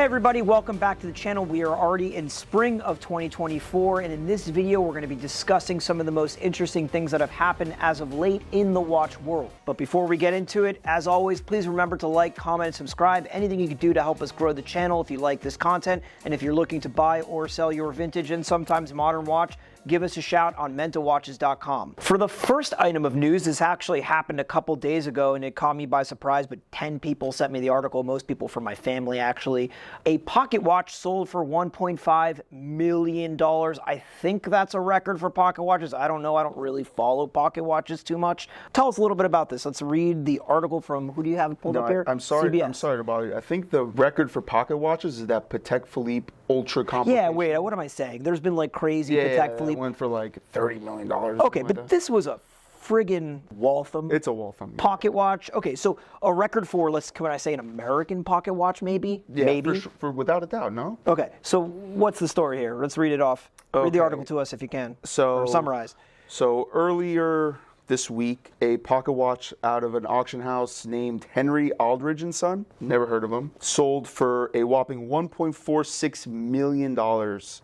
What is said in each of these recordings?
Hey everybody, welcome back to the channel. We are already in spring of 2024, and in this video we're going to be discussing some of the most interesting things that have happened as of late in the watch world. But before we get into it, as always, please remember to like, comment, and subscribe. Anything you can do to help us grow the channel if you like this content, and if you're looking to buy or sell your vintage and sometimes modern watch, give us a shout on mentawatches.com. For the first item of news, this actually happened a couple days ago and it caught me by surprise, but 10 people sent me the article, most people from my family actually. A pocket watch sold for $1.5 million. I think that's a record for pocket watches. I don't know, I don't really follow pocket watches too much. Tell us a little bit about this. Let's read the article from, who do you have pulled up here? I'm sorry, CBS. I'm sorry about it. I think the record for pocket watches is that Patek Philippe Ultra Complication. Yeah, wait, what am I saying? There's been like crazy Patek Philippe. It went for like $30 million. Okay, but this was a friggin' Waltham. It's a Waltham. Pocket watch. Okay, so a record for, can I say an American pocket watch maybe? Yeah, maybe? for without a doubt, no? Okay, so what's the story here? Let's read it off. Okay. Read the article to us if you can. Or summarize. So earlier this week, a pocket watch out of an auction house named Henry Aldridge & Son, never heard of him, sold for a whopping $1.46 million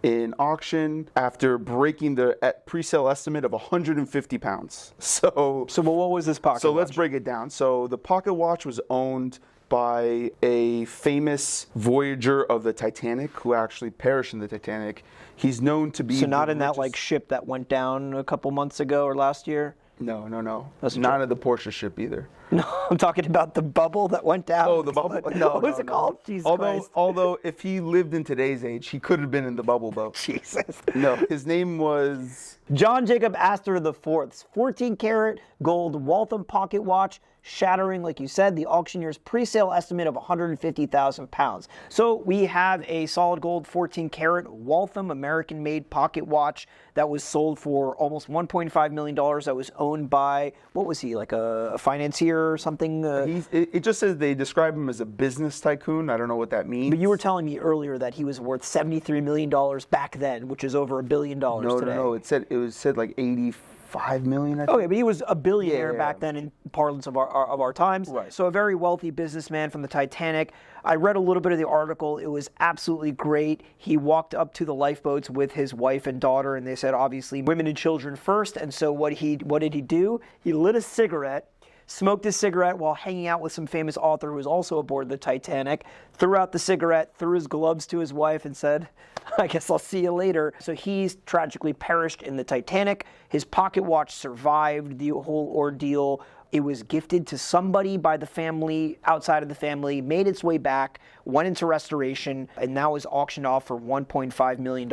in auction after breaking the pre-sale estimate of 150 pounds. So what was this pocket watch? So let's break it down. So the pocket watch was owned by a famous voyager of the Titanic who actually perished in the Titanic. He's known to be... So not in that like ship that went down a couple months ago or last year? No. That's not in the Porsche ship either. No, I'm talking about the bubble that went down. Oh, the bubble? No. What was it called? Jesus Christ. Although, if he lived in today's age, he could have been in the bubble, though. Jesus. No, his name was... John Jacob Astor IV's 14-karat gold Waltham pocket watch, shattering, like you said, the auctioneer's pre-sale estimate of 150,000 pounds. So we have a solid gold 14-karat Waltham American-made pocket watch that was sold for almost $1.5 million. That was owned by, what was he, like a financier or something? It just says they describe him as a business tycoon. I don't know what that means. But you were telling me earlier that he was worth $73 million back then, which is over $1 billion today. No. It was said like 85 million, I think. Okay, but he was a billionaire back then in parlance of our times. Right. So a very wealthy businessman from the Titanic. I read a little bit of the article. It was absolutely great. He walked up to the lifeboats with his wife and daughter, and they said, obviously, women and children first. And so what did he do? He lit a cigarette, smoked his cigarette while hanging out with some famous author who was also aboard the Titanic, threw out the cigarette, threw his gloves to his wife and said, I guess I'll see you later. So he's tragically perished in the Titanic. His pocket watch survived the whole ordeal. It was gifted to somebody by the family, outside of the family, made its way back, went into restoration, and now is auctioned off for $1.5 million.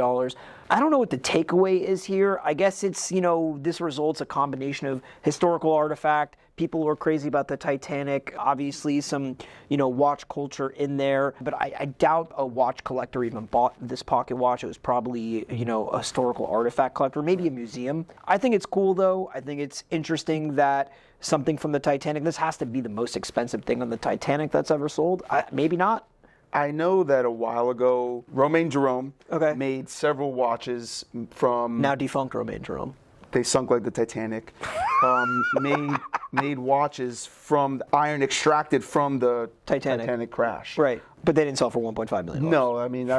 I don't know what the takeaway is here. I guess it's, this results a combination of historical artifact. People who are crazy about the Titanic, obviously some, watch culture in there. But I doubt a watch collector even bought this pocket watch. It was probably, a historical artifact collector, maybe a museum. I think it's cool, though. I think it's interesting that something from the Titanic, this has to be the most expensive thing on the Titanic that's ever sold. Maybe not. I know that a while ago, Romain Jerome made several watches from... Now defunct Romain Jerome. They sunk like the Titanic. Made watches from the iron extracted from the Titanic crash. Right. But they didn't sell for $1.5 million. No, I mean, I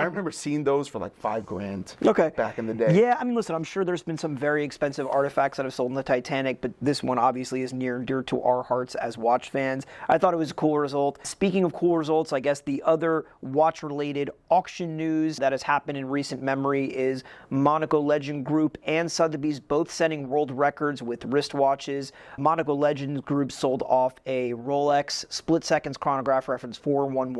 remember seeing those for like $5,000. Okay. Back in the day. Yeah, I mean, listen, I'm sure there's been some very expensive artifacts that have sold in the Titanic, but this one obviously is near and dear to our hearts as watch fans. I thought it was a cool result. Speaking of cool results, I guess the other watch-related auction news that has happened in recent memory is Monaco Legend Group and Sotheby's both setting world records with wristwatches. Monaco Legend Group sold off a Rolex split seconds chronograph reference 4113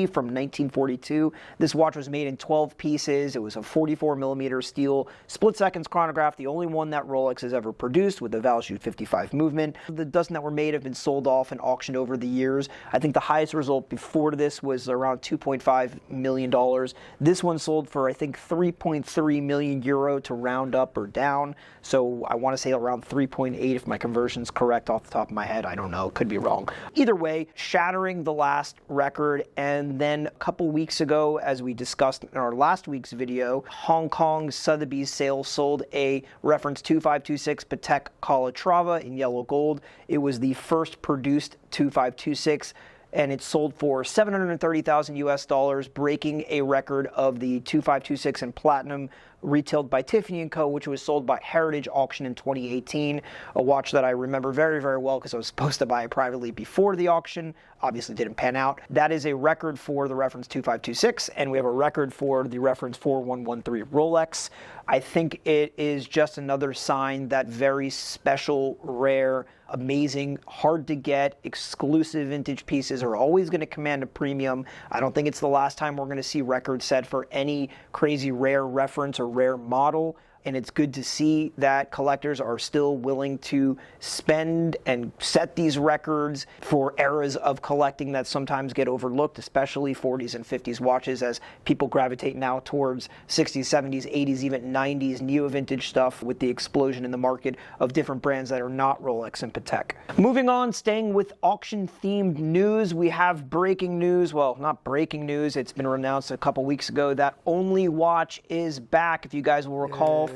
from 1942. This watch was made in 12 pieces. It was a 44mm steel split seconds chronograph, the only one that Rolex has ever produced with a value 55 movement. The dozen that were made have been sold off and auctioned over the years. I think the highest result before this was around $2.5 million. This one sold for, I think, 3.3 million euro to round up or down. So I want to say around 3.8 if my conversion's correct off the top of my head. I don't know, could be wrong. Either way, shattering the last record. And then a couple weeks ago, as we discussed in our last week's video, Hong Kong Sotheby's sale sold a reference 2526 Patek Calatrava in yellow gold. It was the first produced 2526 and it sold for 730,000 US dollars, breaking a record of the 2526 in platinum retailed by Tiffany & Co., which was sold by Heritage Auction in 2018, a watch that I remember very, very well because I was supposed to buy it privately before the auction. Obviously didn't pan out. That is a record for the reference 2526, and we have a record for the reference 4113 Rolex. I think it is just another sign that very special, rare, amazing, hard to get, exclusive vintage pieces are always going to command a premium. I don't think it's the last time we're going to see records set for any crazy rare reference or rare model. And it's good to see that collectors are still willing to spend and set these records for eras of collecting that sometimes get overlooked, especially 40s and 50s watches, as people gravitate now towards 60s, 70s, 80s, even 90s neo-vintage stuff with the explosion in the market of different brands that are not Rolex and Patek. Moving on, staying with auction-themed news, we have breaking news. Well, not breaking news. It's been announced a couple weeks ago that Only Watch is back. If you guys will recall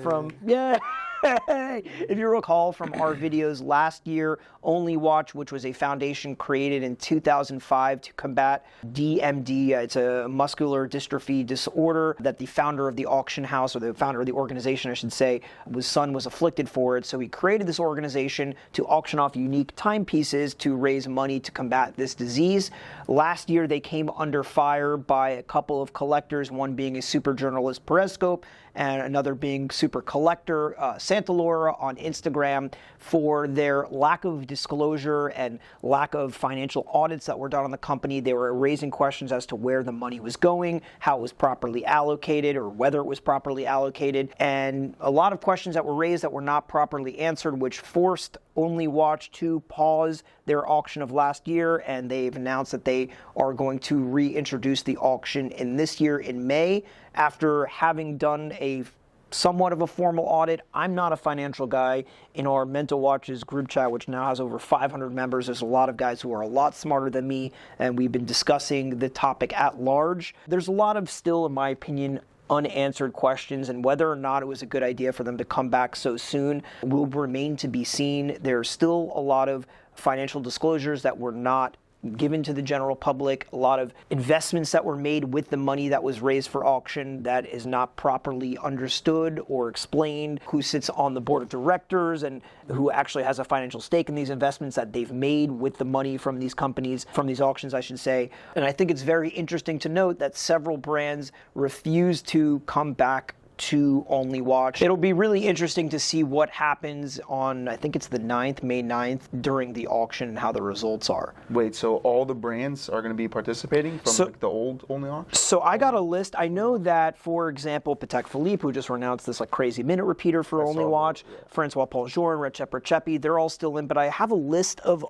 if you recall from our videos last year, Only Watch, which was a foundation created in 2005 to combat DMD, it's a muscular dystrophy disorder that the founder of the auction house, or the founder of the organization, I should say, his son was afflicted for it. So he created this organization to auction off unique timepieces to raise money to combat this disease. Last year, they came under fire by a couple of collectors, one being a super journalist, Periscope, and another being Super Collector, Santa Laura on Instagram, for their lack of disclosure and lack of financial audits that were done on the company. They were raising questions as to where the money was going, how it was properly allocated, or whether it was properly allocated, and a lot of questions that were raised that were not properly answered, which forced Only Watch to pause their auction of last year, and they've announced that they are going to reintroduce the auction in this year in May after having done a somewhat of a formal audit. I'm not a financial guy. In our Menta Watches group chat, which now has over 500 members, there's a lot of guys who are a lot smarter than me, and we've been discussing the topic at large. There's a lot of still, in my opinion, unanswered questions, and whether or not it was a good idea for them to come back so soon will remain to be seen. There's still a lot of financial disclosures that were not given to the general public, a lot of investments that were made with the money that was raised for auction that is not properly understood or explained, who sits on the board of directors and who actually has a financial stake in these investments that they've made with the money from these companies, from these auctions, I should say. And I think it's very interesting to note that several brands refuse to come back to Only Watch. It'll be really interesting to see what happens on, I think it's the 9th, May 9th, during the auction, and how the results are. Wait, so all the brands are going to be participating from like the old Only Watch? So I got a list. I know that, for example, Patek Philippe, who just announced this like crazy minute repeater for Only Watch, Francois Paul Journe, Recep Recepi, they're all still in, but I have a list of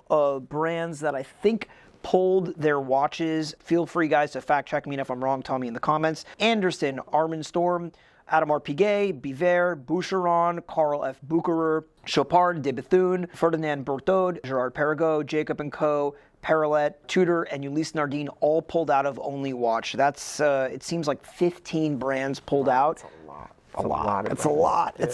brands that I think pulled their watches. Feel free, guys, to fact check me, and if I'm wrong, tell me in the comments. Anderson, Armin Storm, Adam R. Piguet, Biver, Boucheron, Carl F. Bucherer, Chopard de Bethune, Ferdinand Berthaud, Gerard Perregaux, Jacob & Co., Parallette, Tudor, and Ulysse Nardin all pulled out of Only Watch. That's, it seems like 15 brands pulled out. It's a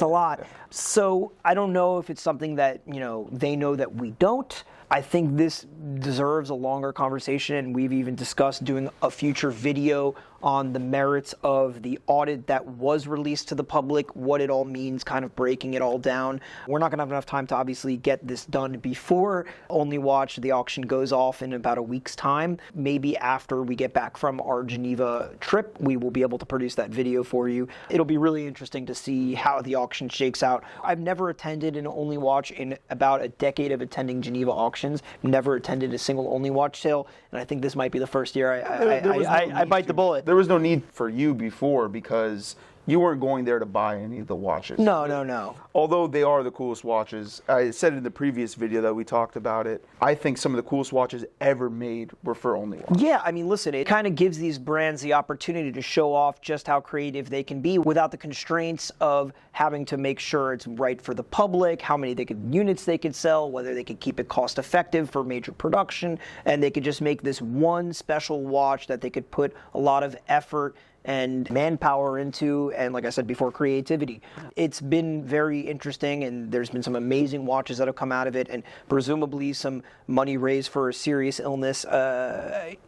lot. So I don't know if it's something that, they know that we don't. I think this deserves a longer conversation, and we've even discussed doing a future video on the merits of the audit that was released to the public, what it all means, kind of breaking it all down. We're not going to have enough time to obviously get this done before Only Watch, the auction goes off in about a week's time. Maybe after we get back from our Geneva trip, we will be able to produce that video for you. It'll be really interesting to see how the auction shakes out. I've never attended an Only Watch in about a decade of attending Geneva auctions. Never attended a single Only Watch sale, and I think this might be the first year I bite the bullet. There was no need for you before because you weren't going there to buy any of the watches. No. Although they are the coolest watches. I said in the previous video that we talked about it, I think some of the coolest watches ever made were for Only Watch. Yeah, I mean, listen, it kind of gives these brands the opportunity to show off just how creative they can be without the constraints of having to make sure it's right for the public, how many units they could sell, whether they could keep it cost effective for major production, and they could just make this one special watch that they could put a lot of effort and manpower into, and like I said before, creativity. It's been very interesting, and there's been some amazing watches that have come out of it, and presumably some money raised for a serious illness.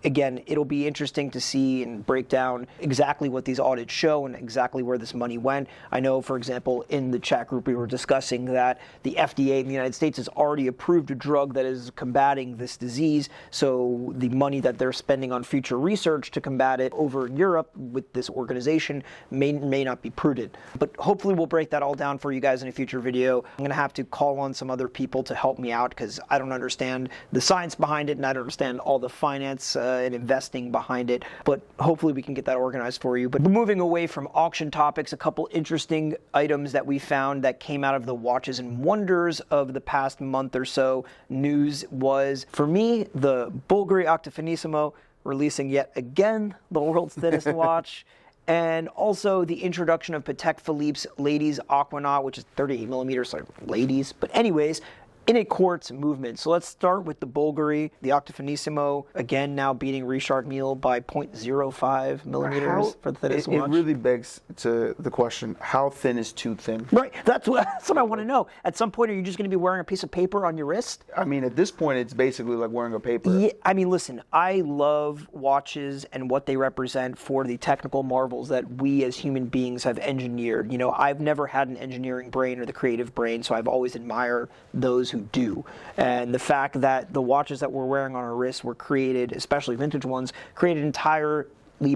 Again, it'll be interesting to see and break down exactly what these audits show and exactly where this money went. I know, for example, in the chat group we were discussing that the FDA in the United States has already approved a drug that is combating this disease, so the money that they're spending on future research to combat it over in Europe with this organization may not be prudent. But hopefully we'll break that all down for you guys in a future video. I'm going to have to call on some other people to help me out because I don't understand the science behind it and I don't understand all the finance and investing behind it. But hopefully we can get that organized for you. But moving away from auction topics, a couple interesting items that we found that came out of the Watches and Wonders of the past month or so news was, for me, the Bulgari Octafinissimo releasing yet again the world's thinnest watch, and also the introduction of Patek Philippe's Ladies Aquanaut, which is 38 millimeters, so ladies, but anyways, in a quartz movement. So let's start with the Bulgari, the Octafinissimo, again now beating Richard Mille by 0.05 millimeters for the thinnest watch. It really begs to the question, how thin is too thin? Right, that's what I want to know. At some point, are you just going to be wearing a piece of paper on your wrist? I mean, at this point, it's basically like wearing a paper. Yeah, I mean, listen, I love watches and what they represent for the technical marvels that we as human beings have engineered. You know, I've never had an engineering brain or the creative brain, so I've always admired those who do. And the fact that the watches that we're wearing on our wrists were created, especially vintage ones, created entirely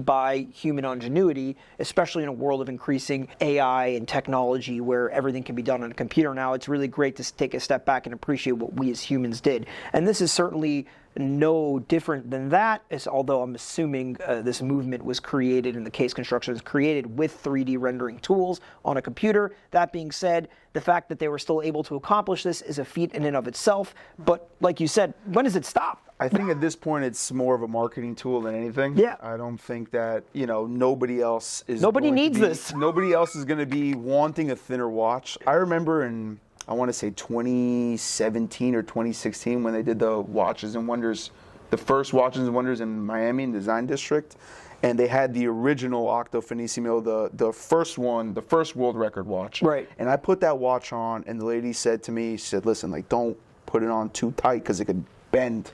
by human ingenuity, especially in a world of increasing AI and technology where everything can be done on a computer now. It's really great to take a step back and appreciate what we as humans did. And this is certainly no different than that, although I'm assuming this movement was created and the case construction was created with 3D rendering tools on a computer. That being said, the fact that they were still able to accomplish this is a feat in and of itself. But like you said, when does it stop? I think at this point it's more of a marketing tool than anything. Yeah. I don't think that, you know, nobody else is Nobody needs this. Nobody else is going to be wanting a thinner watch. I remember in, I want to say 2017 or 2016 when they did the Watches and Wonders, the first Watches and Wonders in Miami in Design District, and they had the original Octafinissimo, the first one, the first world record watch. Right. And I put that watch on, and the lady said to me, she said, listen, like, don't put it on too tight because it could bend.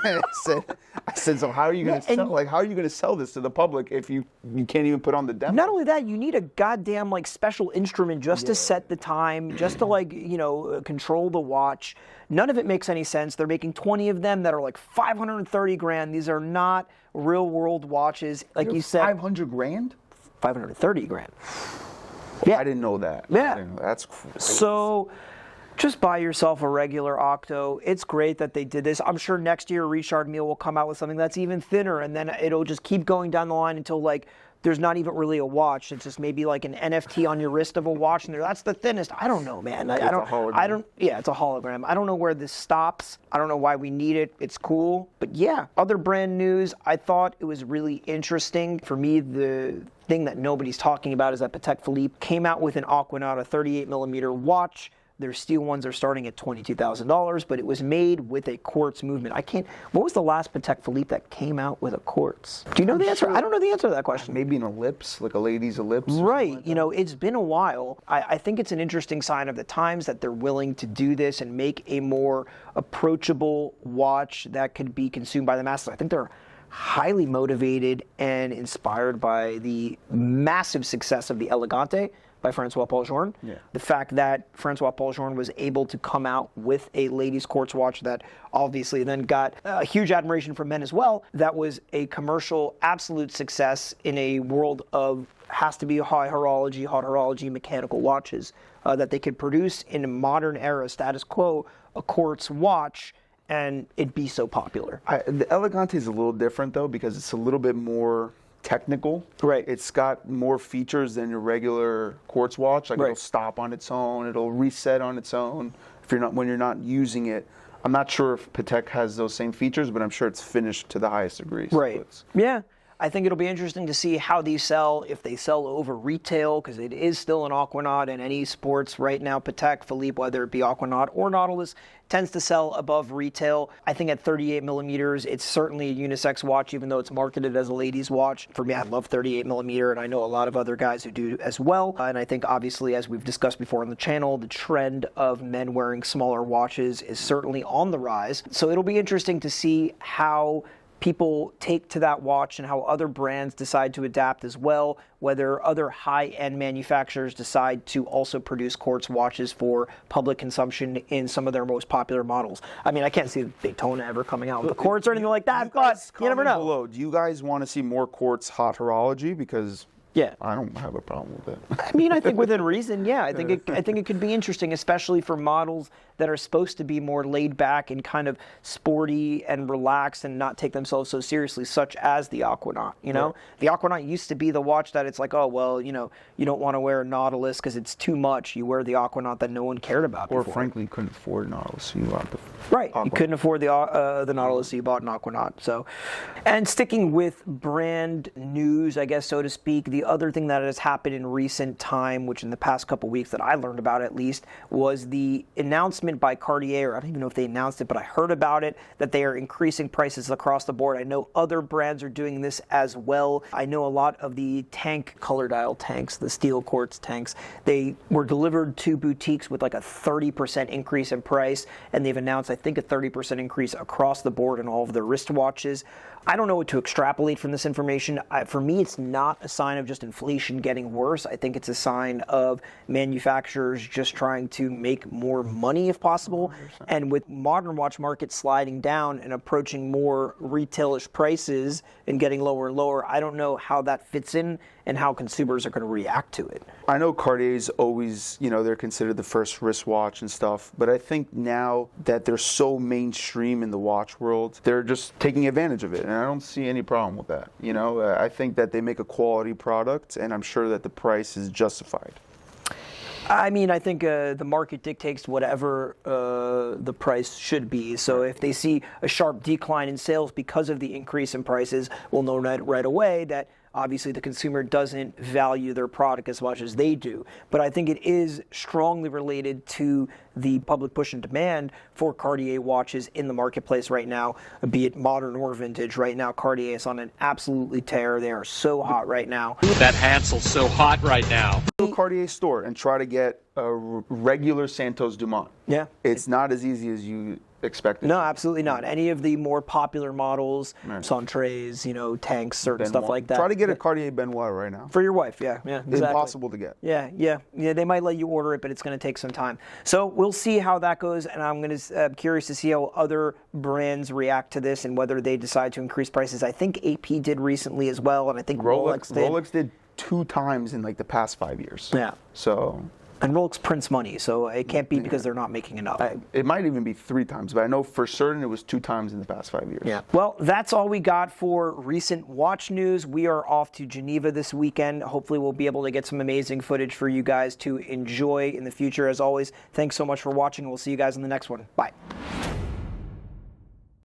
I said, so how are you going to sell? Like, how are you going to sell this to the public if you can't even put on the demo? Not only that, you need a goddamn like special instrument just to set the time, just to like, you know, control the watch. None of it makes any sense. They're making 20 of them that are like 530 grand. These are not real world watches. Like you said, 500 grand? 530 grand. Yeah. I didn't know that. Yeah. That's crazy. So just buy yourself a regular Octo. It's great that they did this. I'm sure next year Richard Mille will come out with something that's even thinner, and then it'll just keep going down the line until like there's not even really a watch. It's just maybe like an NFT on your wrist of a watch, and that's the thinnest. I don't know, man. I don't. Yeah, it's a hologram. I don't know where this stops. I don't know why we need it. It's cool, but yeah. Other brand news. I thought it was really interesting. For me, the thing that nobody's talking about is that Patek Philippe came out with an Aquanaut, a 38 millimeter watch. Their steel ones are starting at $22,000, but it was made with a quartz movement. What was the last Patek Philippe that came out with a quartz? Do you know the answer? Sure. I don't know the answer to that question. Maybe an ellipse, like a lady's ellipse. Right. You know, it's been a while. I think it's an interesting sign of the times that they're willing to do this and make a more approachable watch that could be consumed by the masses. I think they're highly motivated and inspired by the massive success of the Elegante by Francois-Paul Journe. Yeah. The fact that Francois-Paul Journe was able to come out with a ladies' quartz watch that obviously then got a huge admiration from men as well, that was a commercial absolute success in a world of has to be hot horology, mechanical watches, that they could produce in a modern era status quo a quartz watch and it'd be so popular. The Elegante is a little different though because it's a little bit more technical. Right. It's got more features than your regular quartz watch. Like it'll stop on its own, it'll reset on its own when you're not using it. I'm not sure if Patek has those same features, but I'm sure it's finished to the highest degrees. Right. Yeah. I think it'll be interesting to see how these sell, if they sell over retail, because it is still an Aquanaut in any sports right now. Patek, Philippe, whether it be Aquanaut or Nautilus, tends to sell above retail. I think at 38 millimeters, it's certainly a unisex watch, even though it's marketed as a ladies' watch. For me, I love 38 millimeter, and I know a lot of other guys who do as well. And I think, obviously, as we've discussed before on the channel, the trend of men wearing smaller watches is certainly on the rise. So it'll be interesting to see how people take to that watch and how other brands decide to adapt as well, whether other high-end manufacturers decide to also produce quartz watches for public consumption in some of their most popular models. I mean, I can't see Daytona ever coming out with a quartz or anything like that, but you never know. Below, do you guys want to see more quartz hot horology? Because yeah, I don't have a problem with it. I mean, I think within reason, yeah. I think it could be interesting, especially for models that are supposed to be more laid back and kind of sporty and relaxed and not take themselves so seriously, such as the Aquanaut. You know, the Aquanaut used to be the watch that it's like, oh well, you know, you don't want to wear a Nautilus because it's too much. You wear the Aquanaut that no one cared about Or before. frankly, you couldn't afford Nautilus, so you bought the Right, Aquanaut. You couldn't afford the Nautilus, so you bought an Aquanaut. So, and sticking with brand news, I guess so to speak, the other thing that has happened in recent time, which in the past couple weeks that I learned about at least, was the announcement by Cartier. I don't even know if they announced it, but I heard about it, that they are increasing prices across the board. I know other brands are doing this as well. I know a lot of the tank color dial tanks, the steel quartz tanks, they were delivered to boutiques with like a 30% increase in price, and they've announced, I think, a 30% increase across the board in all of their wristwatches. I don't know what to extrapolate from this information. For me, it's not a sign of just inflation getting worse. I think it's a sign of manufacturers just trying to make more money if possible. 100%. And with modern watch market sliding down and approaching more retailish prices and getting lower and lower, I don't know how that fits in and how consumers are going to react to it. I know Cartier's always, you know, they're considered the first wristwatch and stuff, but I think now that they're so mainstream in the watch world, they're just taking advantage of it, and I don't see any problem with that. You know, I think that they make a quality product, and I'm sure that the price is justified. I mean, I think the market dictates whatever the price should be. So if they see a sharp decline in sales because of the increase in prices, we'll know right away that obviously the consumer doesn't value their product as much as they do. But I think it is strongly related to the public push and demand for Cartier watches in the marketplace right now, be it modern or vintage. Right now, Cartier is on an absolutely tear. They are so hot right now. That Hansel's so hot right now. Go to a Cartier store and try to get a regular Santos Dumont. Yeah. It's not as easy as you expected. No, absolutely not. Any of the more popular models, Centres, you know, tanks, certain Benoit. stuff like that. Try to get a Cartier Benoit right now. For your wife, yeah, exactly. Impossible to get. Yeah. They might let you order it, but it's going to take some time. So we'll see how that goes, and I'm going to curious to see how other brands react to this and whether they decide to increase prices. I think AP did recently as well, and I think Rolex did. Rolex did 2 times in like the past 5 years. Yeah. So. And Rolex prints money, so it can't be because they're not making enough. It might even be 3 times, but I know for certain it was 2 times in the past 5 years. Yeah. Well, that's all we got for recent watch news. We are off to Geneva this weekend. Hopefully we'll be able to get some amazing footage for you guys to enjoy in the future. As always, thanks so much for watching, and we'll see you guys in the next one. Bye.